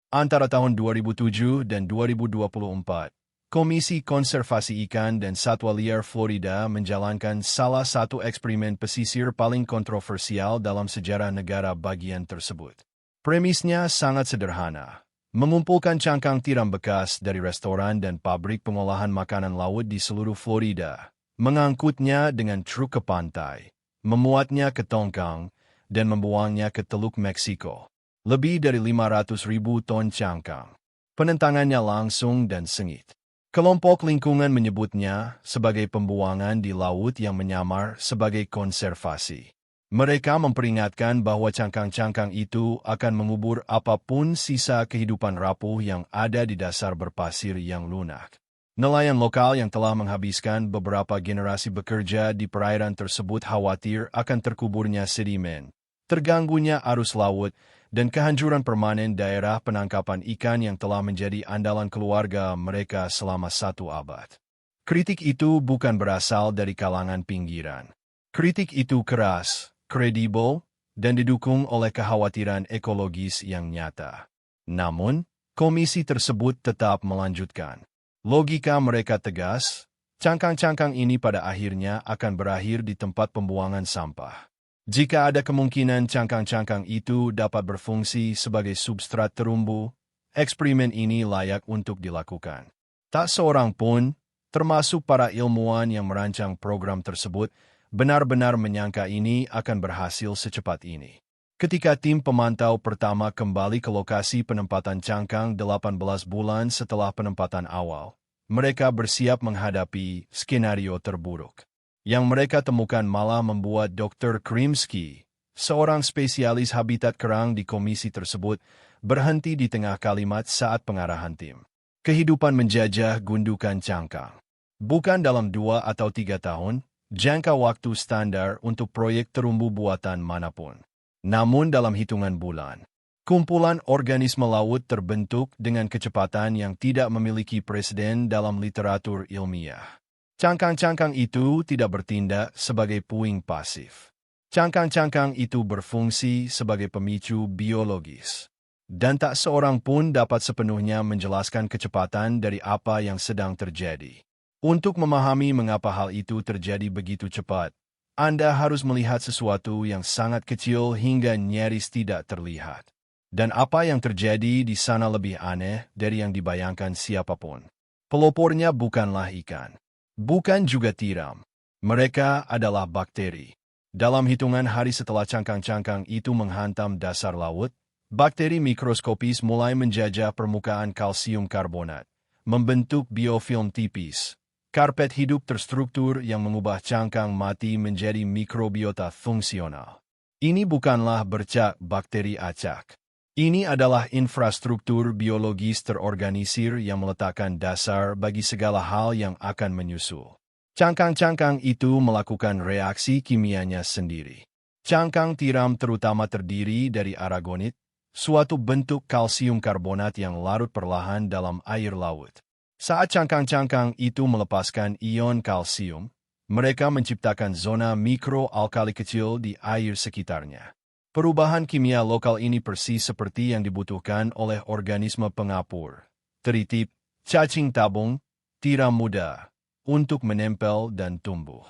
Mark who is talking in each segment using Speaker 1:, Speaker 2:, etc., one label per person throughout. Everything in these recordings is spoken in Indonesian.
Speaker 1: Antara tahun 2007 dan 2024, Komisi Konservasi Ikan dan Satwa Liar Florida menjalankan salah satu eksperimen pesisir paling kontroversial dalam sejarah negara bagian tersebut. Premisnya sangat sederhana. Mengumpulkan cangkang tiram bekas dari restoran dan pabrik pengolahan makanan laut di seluruh Florida, mengangkutnya dengan truk ke pantai, memuatnya ke tongkang, dan membuangnya ke Teluk Meksiko. Lebih dari 500.000 ton cangkang. Penentangannya langsung dan sengit. Kelompok lingkungan menyebutnya sebagai pembuangan di laut yang menyamar sebagai konservasi. Mereka memperingatkan bahwa cangkang-cangkang itu akan mengubur apapun sisa kehidupan rapuh yang ada di dasar berpasir yang lunak. Nelayan lokal yang telah menghabiskan beberapa generasi bekerja di perairan tersebut khawatir akan terkuburnya sedimen, terganggunya arus laut, dan kehancuran permanen daerah penangkapan ikan yang telah menjadi andalan keluarga mereka selama 1 abad. Kritik itu bukan berasal dari kalangan pinggiran. Kritik itu keras, kredibel, dan didukung oleh kekhawatiran ekologis yang nyata. Namun, komisi tersebut tetap melanjutkan. Logika mereka tegas, cangkang-cangkang ini pada akhirnya akan berakhir di tempat pembuangan sampah. Jika ada kemungkinan cangkang-cangkang itu dapat berfungsi sebagai substrat terumbu, eksperimen ini layak untuk dilakukan. Tak seorang pun, termasuk para ilmuwan yang merancang program tersebut, benar-benar menyangka ini akan berhasil secepat ini. Ketika tim pemantau pertama kembali ke lokasi penempatan cangkang 18 bulan setelah penempatan awal, mereka bersiap menghadapi skenario terburuk. Yang mereka temukan malah membuat Dr. Krimsky, seorang spesialis habitat kerang di komisi tersebut, berhenti di tengah kalimat saat pengarahan tim. Kehidupan menjajah gundukan cangkang. Bukan dalam 2 atau 3 tahun, jangka waktu standar untuk proyek terumbu buatan manapun. Namun dalam hitungan bulan, kumpulan organisme laut terbentuk dengan kecepatan yang tidak memiliki preseden dalam literatur ilmiah. Cangkang-cangkang itu tidak bertindak sebagai puing pasif. Cangkang-cangkang itu berfungsi sebagai pemicu biologis. Dan tak seorang pun dapat sepenuhnya menjelaskan kecepatan dari apa yang sedang terjadi. Untuk memahami mengapa hal itu terjadi begitu cepat, Anda harus melihat sesuatu yang sangat kecil hingga nyaris tidak terlihat. Dan apa yang terjadi di sana lebih aneh dari yang dibayangkan siapapun. Pelopornya bukanlah ikan. Bukan juga tiram. Mereka adalah bakteri. Dalam hitungan hari setelah cangkang-cangkang itu menghantam dasar laut, bakteri mikroskopis mulai menjajah permukaan kalsium karbonat, membentuk biofilm tipis, karpet hidup terstruktur yang mengubah cangkang mati menjadi mikrobiota fungsional. Ini bukanlah bercak bakteri acak. Ini adalah infrastruktur biologis terorganisir yang meletakkan dasar bagi segala hal yang akan menyusul. Cangkang-cangkang itu melakukan reaksi kimianya sendiri. Cangkang tiram terutama terdiri dari aragonit, suatu bentuk kalsium karbonat yang larut perlahan dalam air laut. Saat cangkang-cangkang itu melepaskan ion kalsium, mereka menciptakan zona mikroalkali kecil di air sekitarnya. Perubahan kimia lokal ini persis seperti yang dibutuhkan oleh organisme pengapur, teritip, cacing tabung, tiram muda, untuk menempel dan tumbuh.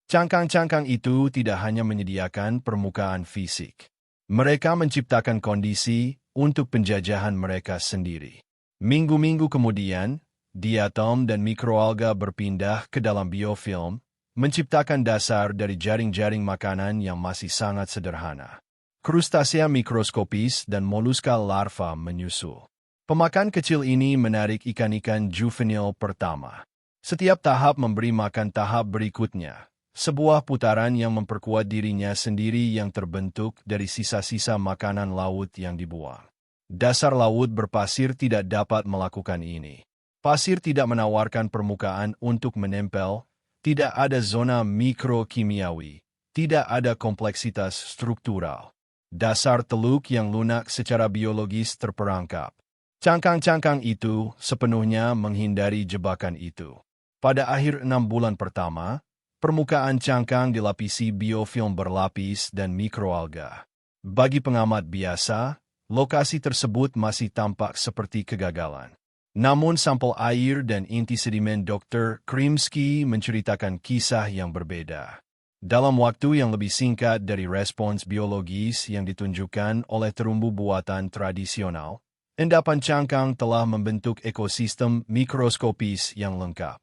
Speaker 1: Cangkang-cangkang itu tidak hanya menyediakan permukaan fisik. Mereka menciptakan kondisi untuk penjajahan mereka sendiri. Minggu-minggu kemudian, diatom dan mikroalga berpindah ke dalam biofilm, menciptakan dasar dari jaring-jaring makanan yang masih sangat sederhana. Krustasea mikroskopis dan moluska larva menyusul. Pemakan kecil ini menarik ikan-ikan juvenil pertama. Setiap tahap memberi makan tahap berikutnya. Sebuah putaran yang memperkuat dirinya sendiri yang terbentuk dari sisa-sisa makanan laut yang dibuang. Dasar laut berpasir tidak dapat melakukan ini. Pasir tidak menawarkan permukaan untuk menempel, tidak ada zona mikrokimiawi, tidak ada kompleksitas struktural. Dasar teluk yang lunak secara biologis terperangkap. Cangkang-cangkang itu sepenuhnya menghindari jebakan itu. Pada akhir 6 bulan pertama, permukaan cangkang dilapisi biofilm berlapis dan mikroalga. Bagi pengamat biasa, lokasi tersebut masih tampak seperti kegagalan. Namun sampel air dan inti sedimen Dr. Krimsky menceritakan kisah yang berbeda. Dalam waktu yang lebih singkat dari respons biologis yang ditunjukkan oleh terumbu buatan tradisional, endapan cangkang telah membentuk ekosistem mikroskopis yang lengkap.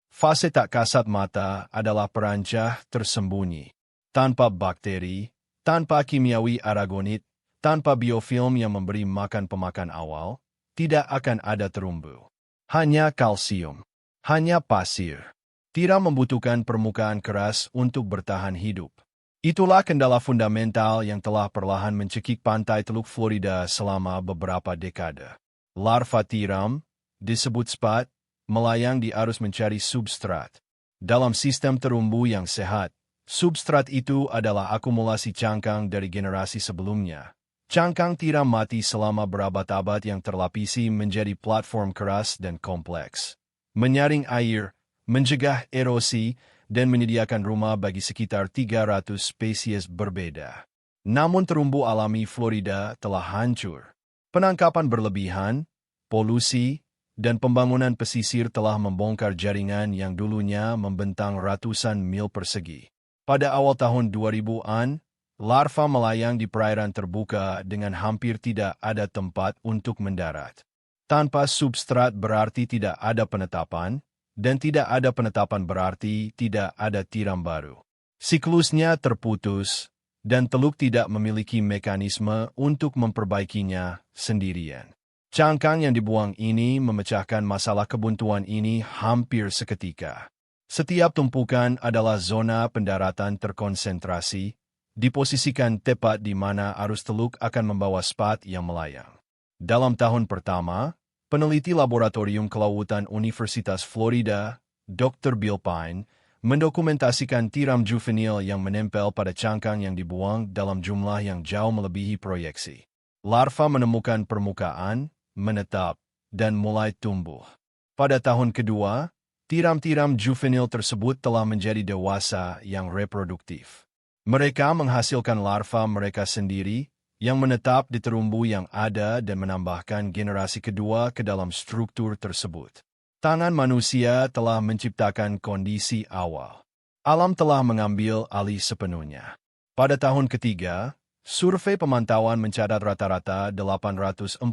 Speaker 1: Fase tak kasat mata adalah perancah tersembunyi. Tanpa bakteri, tanpa kimiawi aragonit, tanpa biofilm yang memberi makan pemakan awal, tidak akan ada terumbu. Hanya kalsium. Hanya pasir. Tiram membutuhkan permukaan keras untuk bertahan hidup. Itulah kendala fundamental yang telah perlahan mencekik pantai Teluk Florida selama beberapa dekade. Larva tiram, disebut spat, melayang di arus mencari substrat. Dalam sistem terumbu yang sehat, substrat itu adalah akumulasi cangkang dari generasi sebelumnya. Cangkang tiram mati selama berabad-abad yang terlapisi menjadi platform keras dan kompleks. Menyaring air, mencegah erosi, dan menyediakan rumah bagi sekitar 300 spesies berbeda. Namun terumbu alami Florida telah hancur. Penangkapan berlebihan, polusi, dan pembangunan pesisir telah membongkar jaringan yang dulunya membentang ratusan mil persegi. Pada awal tahun 2000-an, larva melayang di perairan terbuka dengan hampir tidak ada tempat untuk mendarat. Tanpa substrat berarti tidak ada penetapan, dan tidak ada penetapan berarti tidak ada tiram baru. Siklusnya terputus, dan teluk tidak memiliki mekanisme untuk memperbaikinya sendirian. Cangkang yang dibuang ini memecahkan masalah kebuntuan ini hampir seketika. Setiap tumpukan adalah zona pendaratan terkonsentrasi, diposisikan tepat di mana arus teluk akan membawa spat yang melayang. Dalam tahun pertama, peneliti Laboratorium Kelautan Universitas Florida, Dr. Bill Pine, mendokumentasikan tiram juvenil yang menempel pada cangkang yang dibuang dalam jumlah yang jauh melebihi proyeksi. Larva menemukan permukaan, menetap, dan mulai tumbuh. Pada tahun kedua, tiram-tiram juvenil tersebut telah menjadi dewasa yang reproduktif. Mereka menghasilkan larva mereka sendiri yang menetap di terumbu yang ada dan menambahkan generasi kedua ke dalam struktur tersebut. Tangan manusia telah menciptakan kondisi awal. Alam telah mengambil alih sepenuhnya. Pada tahun ketiga, survei pemantauan mencatat rata-rata 847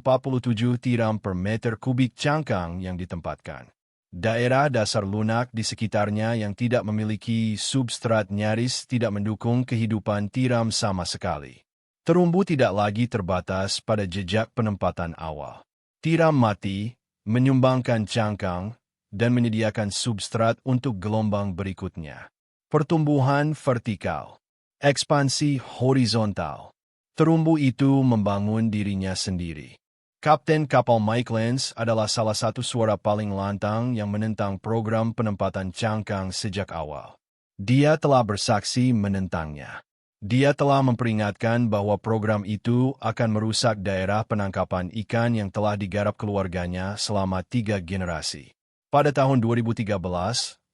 Speaker 1: tiram per meter kubik cangkang yang ditempatkan. Daerah dasar lunak di sekitarnya yang tidak memiliki substrat nyaris tidak mendukung kehidupan tiram sama sekali. Terumbu tidak lagi terbatas pada jejak penempatan awal. Tiram mati, menyumbangkan cangkang, dan menyediakan substrat untuk gelombang berikutnya. Pertumbuhan vertikal. Ekspansi horizontal. Terumbu itu membangun dirinya sendiri. Kapten kapal Mike Lenz adalah salah satu suara paling lantang yang menentang program penempatan cangkang sejak awal. Dia telah bersaksi menentangnya. Dia telah memperingatkan bahwa program itu akan merusak daerah penangkapan ikan yang telah digarap keluarganya selama 3 generasi. Pada tahun 2013,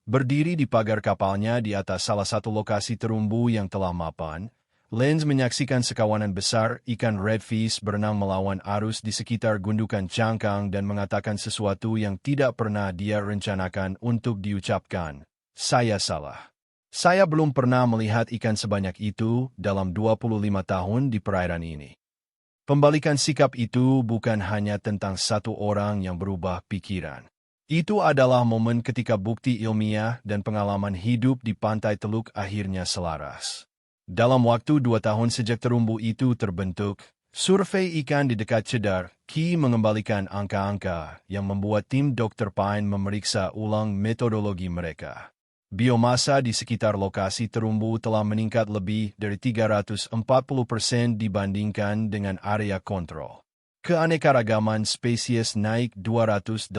Speaker 1: berdiri di pagar kapalnya di atas salah satu lokasi terumbu yang telah mapan, Lenz menyaksikan sekawanan besar ikan redfish berenang melawan arus di sekitar gundukan cangkang dan mengatakan sesuatu yang tidak pernah dia rencanakan untuk diucapkan. Saya salah. Saya belum pernah melihat ikan sebanyak itu dalam 25 tahun di perairan ini. Pembalikan sikap itu bukan hanya tentang satu orang yang berubah pikiran. Itu adalah momen ketika bukti ilmiah dan pengalaman hidup di pantai Teluk akhirnya selaras. Dalam waktu 2 tahun sejak terumbu itu terbentuk, survei ikan di dekat Cedar Key mengembalikan angka-angka yang membuat tim Dr. Pine memeriksa ulang metodologi mereka. Biomasa di sekitar lokasi terumbu telah meningkat lebih dari 340% dibandingkan dengan area kontrol. Keanekaragaman spesies naik 280%.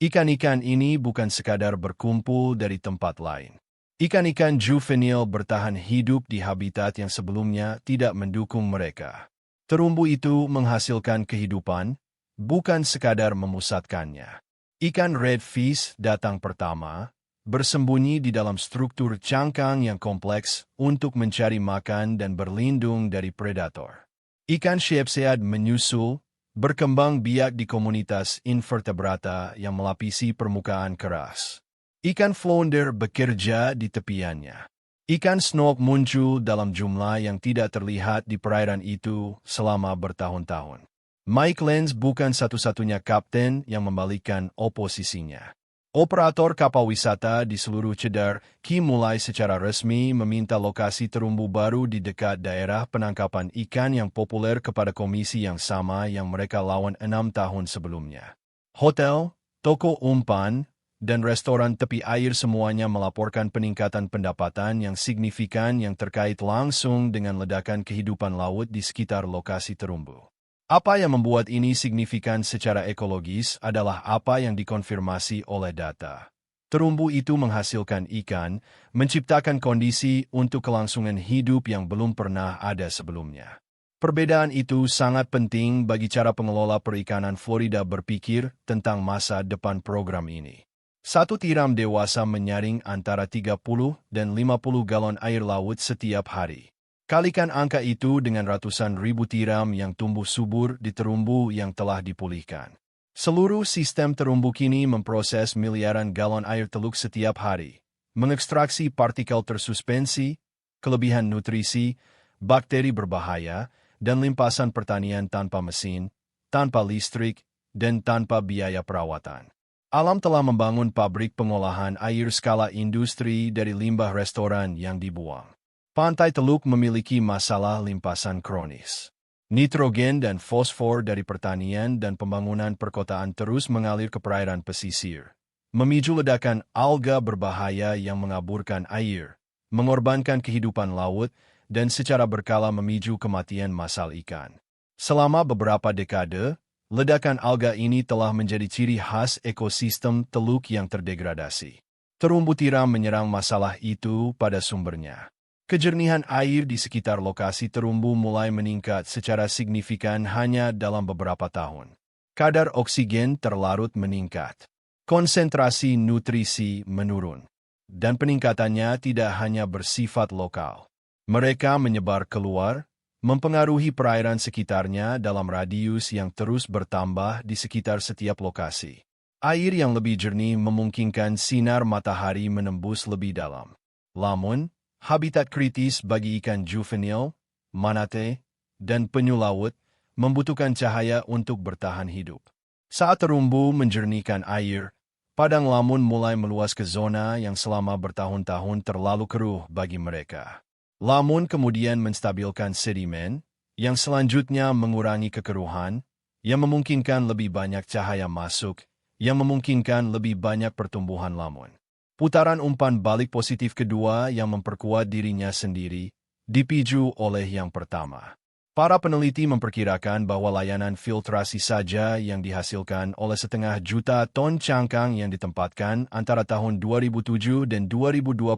Speaker 1: Ikan-ikan ini bukan sekadar berkumpul dari tempat lain. Ikan-ikan juvenil bertahan hidup di habitat yang sebelumnya tidak mendukung mereka. Terumbu itu menghasilkan kehidupan, bukan sekadar memusatkannya. Ikan redfish datang pertama, bersembunyi di dalam struktur cangkang yang kompleks untuk mencari makan dan berlindung dari predator. Ikan Sheepshead menyusul, berkembang biak di komunitas invertebrata yang melapisi permukaan keras. Ikan flounder bekerja di tepiannya. Ikan snook muncul dalam jumlah yang tidak terlihat di perairan itu selama bertahun-tahun. Mike Lenz bukan satu-satunya kapten yang membalikkan oposisinya. Operator kapal wisata di seluruh Cedar kini mulai secara resmi meminta lokasi terumbu baru di dekat daerah penangkapan ikan yang populer kepada komisi yang sama yang mereka lawan 6 tahun sebelumnya. Hotel, toko umpan, dan restoran tepi air semuanya melaporkan peningkatan pendapatan yang signifikan yang terkait langsung dengan ledakan kehidupan laut di sekitar lokasi terumbu. Apa yang membuat ini signifikan secara ekologis adalah apa yang dikonfirmasi oleh data. Terumbu itu menghasilkan ikan, menciptakan kondisi untuk kelangsungan hidup yang belum pernah ada sebelumnya. Perbedaan itu sangat penting bagi cara pengelola perikanan Florida berpikir tentang masa depan program ini. Satu tiram dewasa menyaring antara 30 dan 50 galon air laut setiap hari. Kalikan angka itu dengan ratusan ribu tiram yang tumbuh subur di terumbu yang telah dipulihkan. Seluruh sistem terumbu kini memproses miliaran galon air teluk setiap hari, mengekstraksi partikel tersuspensi, kelebihan nutrisi, bakteri berbahaya, dan limpasan pertanian tanpa mesin, tanpa listrik, dan tanpa biaya perawatan. Alam telah membangun pabrik pengolahan air skala industri dari limbah restoran yang dibuang. Pantai Teluk memiliki masalah limpasan kronis. Nitrogen dan fosfor dari pertanian dan pembangunan perkotaan terus mengalir ke perairan pesisir, memicu ledakan alga berbahaya yang mengaburkan air, mengorbankan kehidupan laut, dan secara berkala memicu kematian massal ikan. Selama beberapa dekade, ledakan alga ini telah menjadi ciri khas ekosistem teluk yang terdegradasi. Terumbu tiram menyerang masalah itu pada sumbernya. Kejernihan air di sekitar lokasi terumbu mulai meningkat secara signifikan hanya dalam beberapa tahun. Kadar oksigen terlarut meningkat. Konsentrasi nutrisi menurun. Dan peningkatannya tidak hanya bersifat lokal. Mereka menyebar keluar, mempengaruhi perairan sekitarnya dalam radius yang terus bertambah di sekitar setiap lokasi. Air yang lebih jernih memungkinkan sinar matahari menembus lebih dalam. Namun, habitat kritis bagi ikan juvenil, manatee, dan penyu laut membutuhkan cahaya untuk bertahan hidup. Saat terumbu menjernihkan air, padang lamun mulai meluas ke zona yang selama bertahun-tahun terlalu keruh bagi mereka. Lamun kemudian menstabilkan sedimen, yang selanjutnya mengurangi kekeruhan, yang memungkinkan lebih banyak cahaya masuk, yang memungkinkan lebih banyak pertumbuhan lamun. Putaran umpan balik positif kedua yang memperkuat dirinya sendiri, dipicu oleh yang pertama. Para peneliti memperkirakan bahwa layanan filtrasi saja yang dihasilkan oleh 500 juta ton cangkang yang ditempatkan antara tahun 2007 dan 2024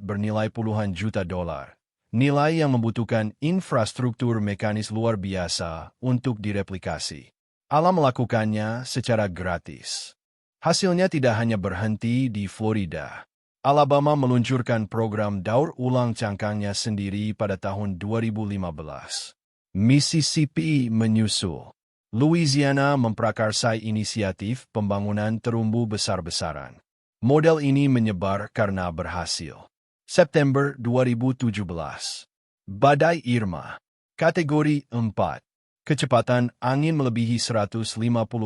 Speaker 1: bernilai puluhan juta dolar. Nilai yang membutuhkan infrastruktur mekanis luar biasa untuk direplikasi. Alam melakukannya secara gratis. Hasilnya tidak hanya berhenti di Florida. Alabama meluncurkan program daur ulang cangkangnya sendiri pada tahun 2015. Mississippi menyusul. Louisiana memprakarsai inisiatif pembangunan terumbu besar-besaran. Model ini menyebar karena berhasil. September 2017. Badai Irma. Kategori 4. Kecepatan angin melebihi 150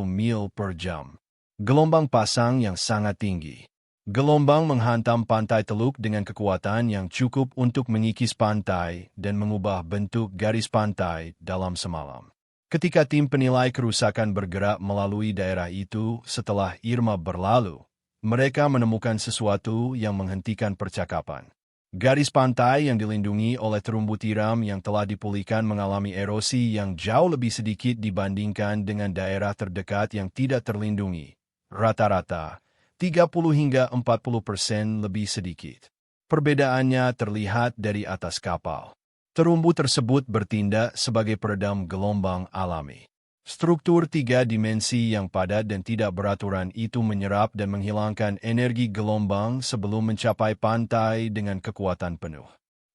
Speaker 1: mil per jam. Gelombang pasang yang sangat tinggi. Gelombang menghantam pantai Teluk dengan kekuatan yang cukup untuk mengikis pantai dan mengubah bentuk garis pantai dalam semalam. Ketika tim penilai kerusakan bergerak melalui daerah itu setelah Irma berlalu, mereka menemukan sesuatu yang menghentikan percakapan. Garis pantai yang dilindungi oleh terumbu tiram yang telah dipulihkan mengalami erosi yang jauh lebih sedikit dibandingkan dengan daerah terdekat yang tidak terlindungi. Rata-rata, 30 hingga 40% lebih sedikit. Perbedaannya terlihat dari atas kapal. Terumbu tersebut bertindak sebagai peredam gelombang alami. Struktur 3 dimensi yang padat dan tidak beraturan itu menyerap dan menghilangkan energi gelombang sebelum mencapai pantai dengan kekuatan penuh.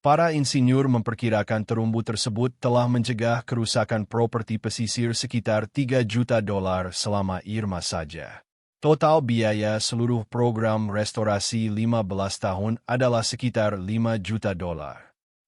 Speaker 1: Para insinyur memperkirakan terumbu tersebut telah mencegah kerusakan properti pesisir sekitar $3 juta selama Irma saja. Total biaya seluruh program restorasi 15 tahun adalah sekitar $5 juta.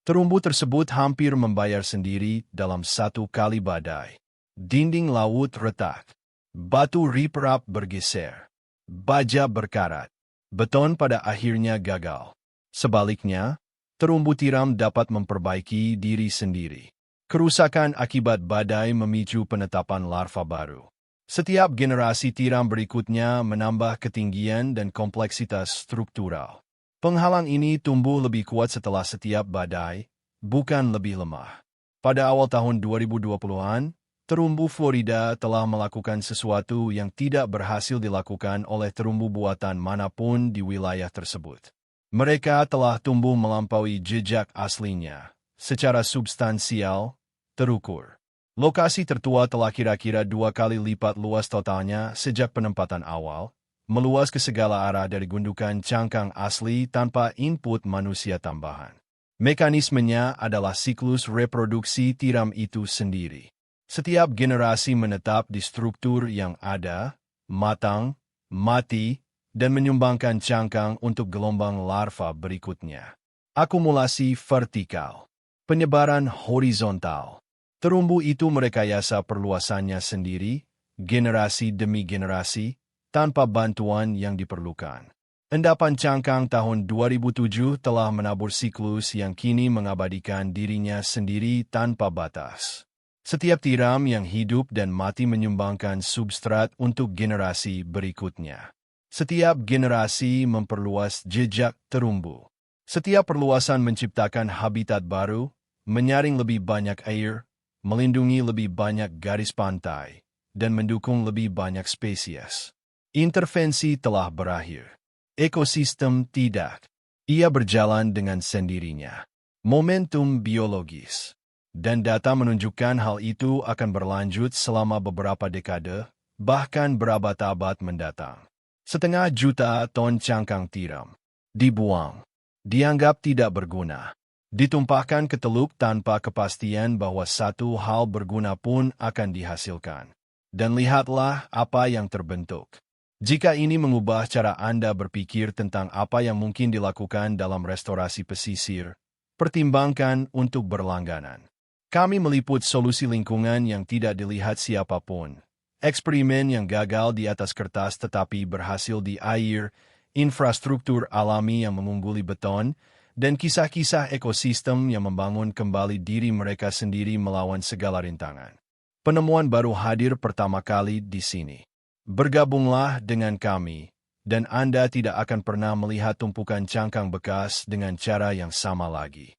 Speaker 1: Terumbu tersebut hampir membayar sendiri dalam satu kali badai. Dinding laut retak. Batu riprap bergeser. Baja berkarat. Beton pada akhirnya gagal. Sebaliknya, terumbu tiram dapat memperbaiki diri sendiri. Kerusakan akibat badai memicu penetapan larva baru. Setiap generasi tiram berikutnya menambah ketinggian dan kompleksitas struktural. Penghalang ini tumbuh lebih kuat setelah setiap badai, bukan lebih lemah. Pada awal tahun 2020-an, terumbu Florida telah melakukan sesuatu yang tidak berhasil dilakukan oleh terumbu buatan manapun di wilayah tersebut. Mereka telah tumbuh melampaui jejak aslinya, secara substansial, terukur. Lokasi tertua telah kira-kira 2 kali lipat luas totalnya sejak penempatan awal, meluas ke segala arah dari gundukan cangkang asli tanpa input manusia tambahan. Mekanismenya adalah siklus reproduksi tiram itu sendiri. Setiap generasi menetap di struktur yang ada, matang, mati, dan menyumbangkan cangkang untuk gelombang larva berikutnya. Akumulasi vertikal. Penyebaran horizontal. Terumbu itu merekayasa perluasannya sendiri, generasi demi generasi, tanpa bantuan yang diperlukan. Endapan cangkang tahun 2007 telah menabur siklus yang kini mengabadikan dirinya sendiri tanpa batas. Setiap tiram yang hidup dan mati menyumbangkan substrat untuk generasi berikutnya. Setiap generasi memperluas jejak terumbu. Setiap perluasan menciptakan habitat baru, menyaring lebih banyak air, melindungi lebih banyak garis pantai, dan mendukung lebih banyak spesies. Intervensi telah berakhir. Ekosistem tidak. Ia berjalan dengan sendirinya. Momentum biologis. Dan data menunjukkan hal itu akan berlanjut selama beberapa dekade, bahkan berabad-abad mendatang. 500 juta ton cangkang tiram dibuang, dianggap tidak berguna, ditumpahkan ke teluk tanpa kepastian bahwa satu hal berguna pun akan dihasilkan. Dan lihatlah apa yang terbentuk. Jika ini mengubah cara Anda berpikir tentang apa yang mungkin dilakukan dalam restorasi pesisir, pertimbangkan untuk berlangganan. Kami meliput solusi lingkungan yang tidak dilihat siapapun. Eksperimen yang gagal di atas kertas tetapi berhasil di air, infrastruktur alami yang mengungguli beton, dan kisah-kisah ekosistem yang membangun kembali diri mereka sendiri melawan segala rintangan. Penemuan baru hadir pertama kali di sini. Bergabunglah dengan kami, dan Anda tidak akan pernah melihat tumpukan cangkang bekas dengan cara yang sama lagi.